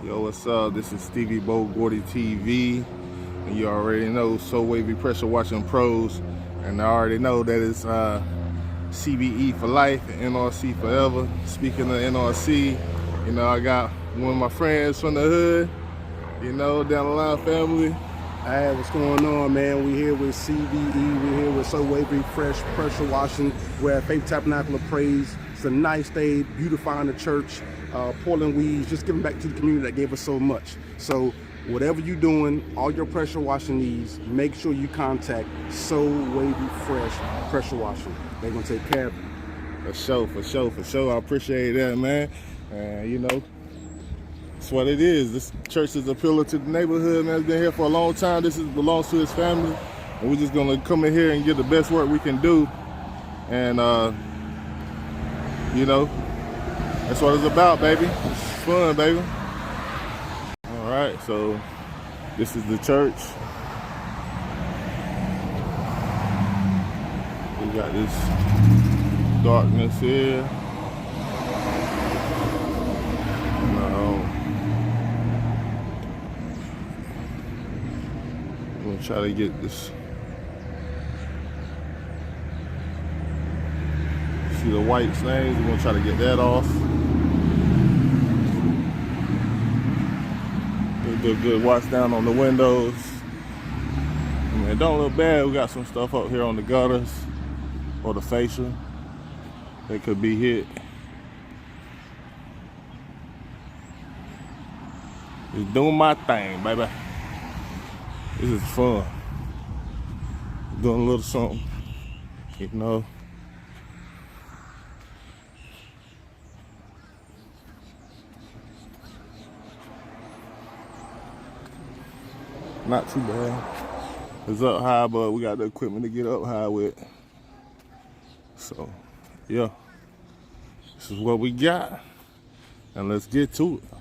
Yo, what's up? This is Stevie B.O.E TV, and you already know So Wavy Pressure Washing Pros, and I already know that it's CBE for life and NRC forever. Speaking of NRC, you know, I got one of my friends from the hood, you know, down the line family. Hey, what's going on, man? We here with CBE. We're here with So Wavy Fresh Pressure Washing. We're at Faith Tabernacle of Praise. It's a nice day, beautifying the church, pulling weeds, just giving back to the community that gave us so much. So whatever you're doing, all your pressure washing needs, make sure you contact So Wavy Fresh Pressure Washing. They're gonna take care of you. For sure. I appreciate that, man. And you know, that's what it is. This church is a pillar to the neighborhood, man. It's been here for a long time. This belongs to his family. And we're just gonna come in here and get the best work we can do. And you know, that's what it's about, baby. It's fun, baby. All right, so this is the church. We got this darkness here. I'm gonna try to get this. See the white stains, we're gonna try to get that off. We'll do a good wash down on the windows. I mean, it don't look bad. We got some stuff up here on the gutters or the fascia that could be hit. Just doing my thing, baby. This is fun. Doing a little something, you know. Not too bad. It's up high, but we got the equipment to get up high with. So, yeah. This is what we got. And let's get to it.